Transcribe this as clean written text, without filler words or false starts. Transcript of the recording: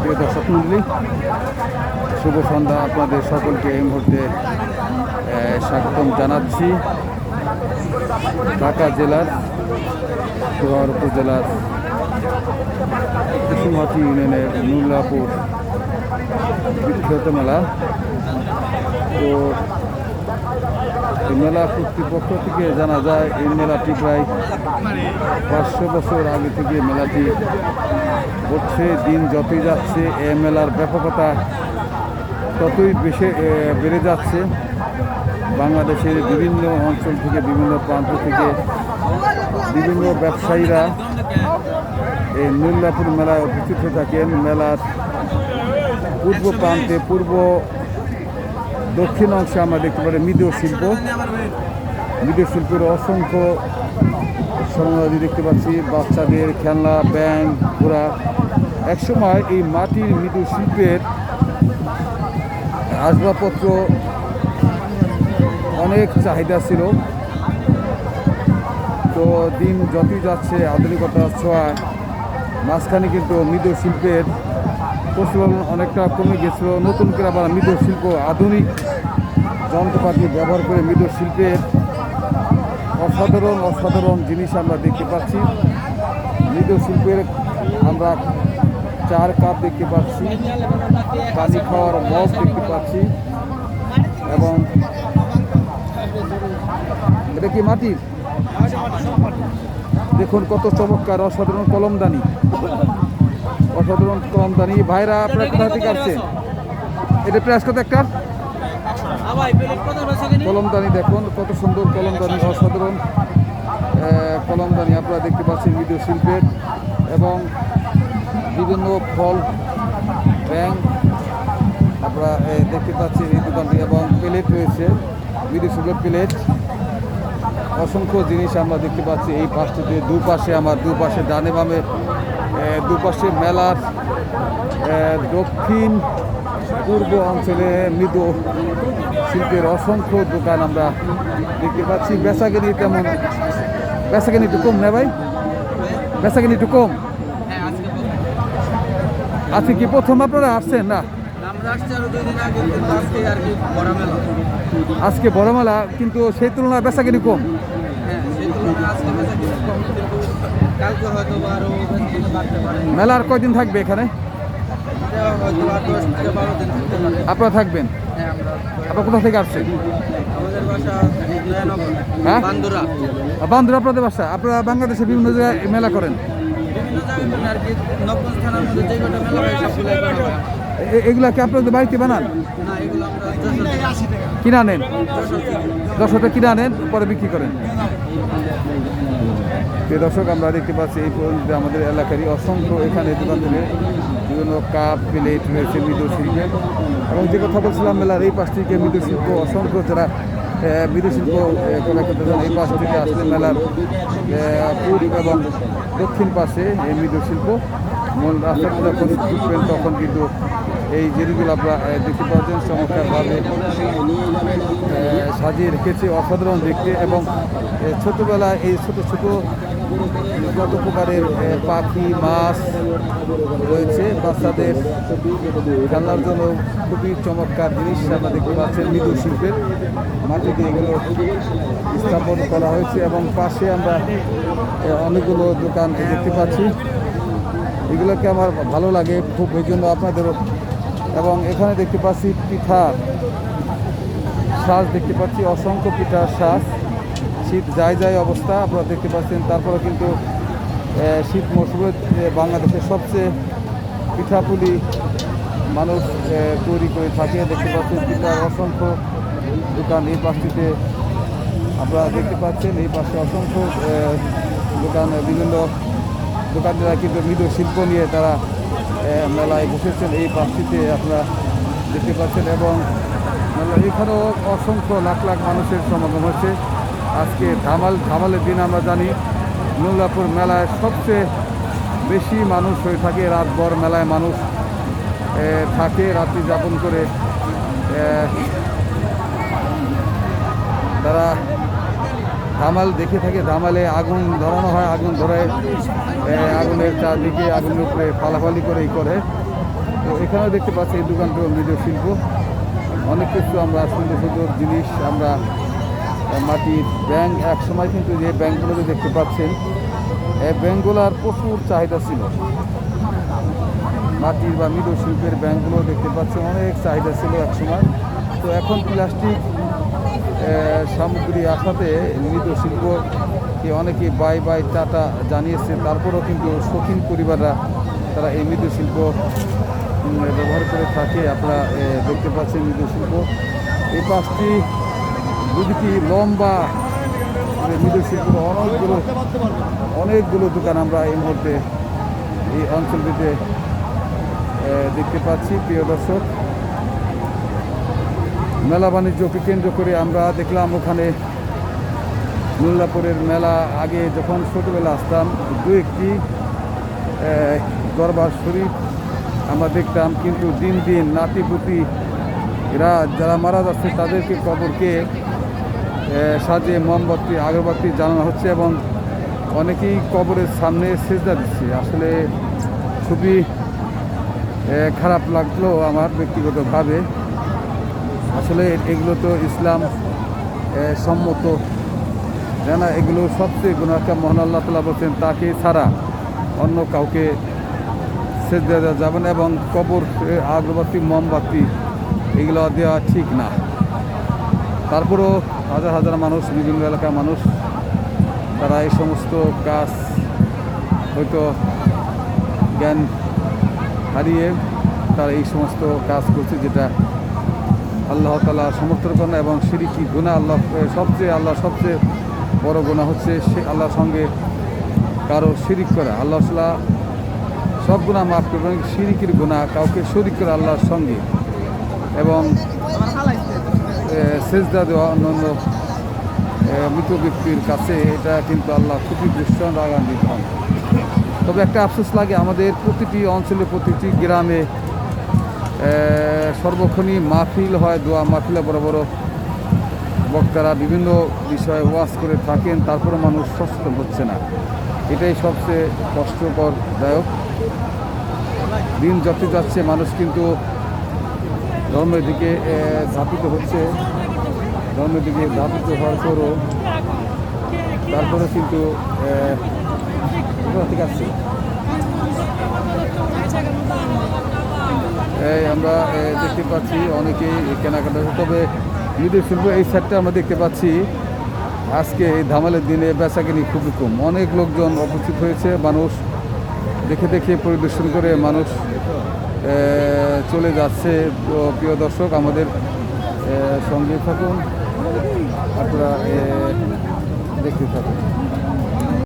প্রিয় দর্শক মণ্ডলী, শুভ সন্ধ্যা। আপনাদের সকলকে এই মুহূর্তে স্বাগতম জানাচ্ছি ঢাকা জেলার চুয়ার উপজেলার কুসুমহাটি ইউনিয়নের নুরলাপুর বিখ্যাত মেলা। তো এই মেলা কর্তৃপক্ষ থেকে জানা যায় এই মেলাটি প্রায় 500 বছর আগে থেকে মেলাটি হচ্ছে। দিন যতই যাচ্ছে এই মেলার ব্যাপকতা ততই বেড়ে যাচ্ছে। বাংলাদেশের বিভিন্ন অঞ্চল থেকে, বিভিন্ন প্রান্ত থেকে বিভিন্ন ব্যবসায়ীরা এই নুরলাপুর মেলায় উপস্থিত হয়ে থাকেন। মেলার পূর্ব প্রান্তে, দক্ষিণ অংশে আমরা দেখতে পারি মৃৎ শিল্পের অসংখ্য সরঞ্জাম দেখতে পাচ্ছি। বাচ্চাদের খেলনা, ব্যাঙ, ঘোড়া। একসময় এই মাটির মৃৎ শিল্পের আসবাবপত্র অনেক চাহিদা ছিল। তো দিন যতই যাচ্ছে আধুনিকতার ছোঁয়ায় মাঝখানে কিন্তু মৃৎ শিল্পের প্রচলন অনেকটা কমে গেছিল। নতুন করে আবার মৃৎ শিল্প, আধুনিক যন্ত্রপাতি ব্যবহার করে মৃৎ শিল্পের অসাধারণ জিনিস আমরা দেখতে পাচ্ছি। মৃৎ শিল্পের আমরা 4 কাপ দেখতে পাচ্ছি, পানি খাওয়ার মগ দেখতে পাচ্ছি, এবং এটা কি মাটির? দেখুন কত চমৎকার অসাধারণ কলমদানি। ভাইরা আপনারা কোথা থেকে আসছেন? এটা প্রাইস কত একটা? কলমদানি দেখুন কত সুন্দর কলমদানি, অসাধারণ কলমদানি আপনারা দেখতে পাচ্ছেন মৃৎ শিল্পের। এবং বিভিন্ন ফল, ব্যাঙ আপনারা দেখতে পাচ্ছেন এই দোকানটি। এবং প্লেট রয়েছে, মৃৎ শিল্পের প্লেট। অসংখ্য জিনিস আমরা দেখতে পাচ্ছি এই পাশটিতে। দুপাশে ডানে বামে দুপাশে মেলার দক্ষিণ পূর্ব অঞ্চলে মৃৎ শিল্পের অসংখ্য দোকান আমরা দেখতে পাচ্ছি। বেচাকেনি একটু কম না ভাই? বেচাকেনি একটু কম। আজকে কি প্রথম আপনারা আসছেন? না, আজকে বড় মেলা, কিন্তু সেই তুলনায় বেচাকেনি কম। মেলার কয়দিন থাকবে এখানে? আপনারা থাকবেন? আপনারা কোথা থেকে আসছেন? হ্যাঁ, বান্দুরা আপনাদের বাসা। আপনারা বাংলাদেশে বিভিন্ন জায়গায় মেলা করেন? এগুলা কি আপনাদের বাড়িতে বানান? কিনে আনেন? 10 কিনে আনেন, পরে বিক্রি করেন। দর্শক, আমরা দেখতে পাচ্ছি এই পর্যন্ত আমাদের এলাকারই অসংখ্য এখানে দোকান থেকে বিভিন্ন কাপ, প্লেট রয়েছে মৃৎ শিল্পের। এবং যে কথা বলছিলাম, মেলার এই পাশ থেকে মৃৎ শিল্প অসংখ্য, যারা মৃৎ শিল্প করা করতে চান এই পাশ থেকে আসলে মেলার পূর্ব এবং দক্ষিণ পাশে এই মৃৎ শিল্প। মূল রাস্তাটা যখন ঢুকবেন তখন কিন্তু এই জিনিসগুলো আপনারা দেখতে পাচ্ছেন চমৎকারভাবে সাজিয়ে রেখেছে, অসাধারণ দেখতে। এবং ছোটোবেলায় এই ছোট কত প্রকারের পাখি, মাছ রয়েছে। বাচ্চাদের খেলার জন্য খুবই চমৎকার জিনিস আমরা দেখতে পাচ্ছেন মৃৎ শিল্পের। মাটি দিয়ে এগুলো স্থাপন করা হয়েছে। এবং পাশে আমরা অনেকগুলো দোকান দেখতে পাচ্ছি। এগুলোকে আমার ভালো লাগে খুব, এই জন্য আপনাদেরও। এবং এখানে দেখতে পাচ্ছি পিঠার শ্বাস দেখতে পাচ্ছি, অসংখ্য পিঠার শ্বাস। শীত যায় অবস্থা আপনারা দেখতে পাচ্ছেন। তারপরে কিন্তু শীত মৌসুমে বাংলাদেশের সবচেয়ে পিঠাপুলি মানুষ তৈরি করে থাকে। দেখতে পাচ্ছেন পিঠার অসংখ্য দোকান এই পাশটিতে আপনারা দেখতে পাচ্ছেন। এই পাশে অসংখ্য দোকান, বিভিন্ন দোকানিরা কিন্তু মৃৎ শিল্প নিয়ে তারা মেলায় বসেছেন। এই পাশটিতে আপনারা দেখতে পাচ্ছেন। এবং এখানেও অসংখ্য লাখ মানুষের সমাগম হচ্ছে। আজকে ধামালের দিন। আমরা জানি নুরলাপুর মেলায় সবচেয়ে বেশি মানুষ হয়ে থাকে। রাতভর মেলায় মানুষ থাকে, রাত্রি যাপন করে তারা ধামাল দেখে থাকে, ধামালে আগুন ধরানো হয়, আগুন ধরে আগুনের চারদিকে আগুনের উপরে ফালাফালি করে করে। তো এখানেও দেখতে পাচ্ছি এই দোকানটা মৃৎশিল্প, অনেক কিছু আমরা সুন্দর সুন্দর জিনিস আমরা মাটির ব্যাংক, এক সময় কিন্তু যে ব্যাংকগুলোতে দেখতে পাচ্ছেন এই ব্যাংকগুলোর প্রচুর চাহিদা ছিল, মাটির বা মৃৎশিল্পের ব্যাংকগুলো দেখতে পাচ্ছেন অনেক চাহিদা ছিল এক সময়। তো এখন প্লাস্টিক সামগ্রী আসাতে মৃৎশিল্পকে অনেকে বাই বাই টাটা জানিয়েছে, তারপরেও কিন্তু শৌখিন পরিবাররা তারা এই মৃৎশিল্প ব্যবহার করে থাকে। আপনারা দেখতে পাচ্ছেন মৃৎশিল্প, এই পাশটি দুদিকে লম্বা মৃৎশিল্প, অনেকগুলো দোকান আমরা এই মুহূর্তে এই অঞ্চলটিতে দেখতে পাচ্ছি। প্রিয় দর্শক, মেলা বাণিজ্যকে কেন্দ্র করে আমরা দেখলাম ওখানে মোল্লাপুরের মেলা, আগে যখন ছোটোবেলা আসতাম দু একটি দরবার শরীফ আমরা দেখতাম, কিন্তু দিন দিন নাতিপুতি এরা যারা মারা যাচ্ছে তাদেরকে কবরকে সাজে মোমবাতি আগরবাতি জ্বালানো হচ্ছে এবং অনেকেই কবরের সামনে সেজদা দিচ্ছে। আসলে খুবই খারাপ লাগলো আমার ব্যক্তিগতভাবে। আসলে এগুলো তো ইসলাম সম্মত জানা, এগুলো সবচেয়ে গুনাহগার। মহান আল্লাহ তাআলা বলছেন তাকে ছাড়া অন্য কাউকে সেজদা দেওয়া যাবে না এবং কবর আগরবাতি মোমবাতি এগুলো দেওয়া ঠিক না। তারপরেও হাজার হাজার মানুষ, বিভিন্ন এলাকার মানুষ তারা এই সমস্ত কাজ হয়তো জ্ঞান হারিয়ে তারা এই সমস্ত কাজ করছে, যেটা আল্লাহ তাআলা সমর্থন করে না এবং শিরকি গুনাহ। আল্লাহ সবচেয়ে বড় গুনাহ হচ্ছে সে আল্লাহর সঙ্গে কারো শিরিক করা। আল্লাহ তাআলা সব গুনাহ মাফ করবেন, শিরিকের গুনাহ কাউকে শরীক করা আল্লাহর সঙ্গে এবং সেজদা দেওয়া অন্যান্য মৃত ব্যক্তির কাছে, এটা কিন্তু আল্লাহ খুবই ভীষণ রাগান্বিত হন। তবে একটা আফসোস লাগে, আমাদের প্রতিটি অঞ্চলে প্রতিটি গ্রামে সর্বক্ষণই মাহফিল হয়, দোয়া মাহফিলে বড় বড় বক্তারা বিভিন্ন বিষয়ে ওয়াজ করে থাকেন, তারপরে মানুষ সচেতন হচ্ছে না। এটাই সবচেয়ে কষ্টকরদায়ক। দিন যত যাচ্ছে মানুষ কিন্তু ধর্মের দিকে ধাপিত হচ্ছে, ধর্মের দিকে ধাপিত হওয়ার পরও তারপরে কিন্তু ঠিক আছে। আমরা দেখতে পাচ্ছি অনেকেই কেনাকাটা, তবে মৃৎশিল্প এই সাইডটা আমরা দেখতে পাচ্ছি আজকে এই ধামালের দিনে বেচাকেনি খুবই কম, অনেক লোকজন উপস্থিত হয়েছে। মানুষ দেখে দেখে পরিদর্শন করে মানুষ চলে যাচ্ছে। তো প্রিয় দর্শক, আমাদের সঙ্গে থাকুন, আপনারা দেখতে থাকুন।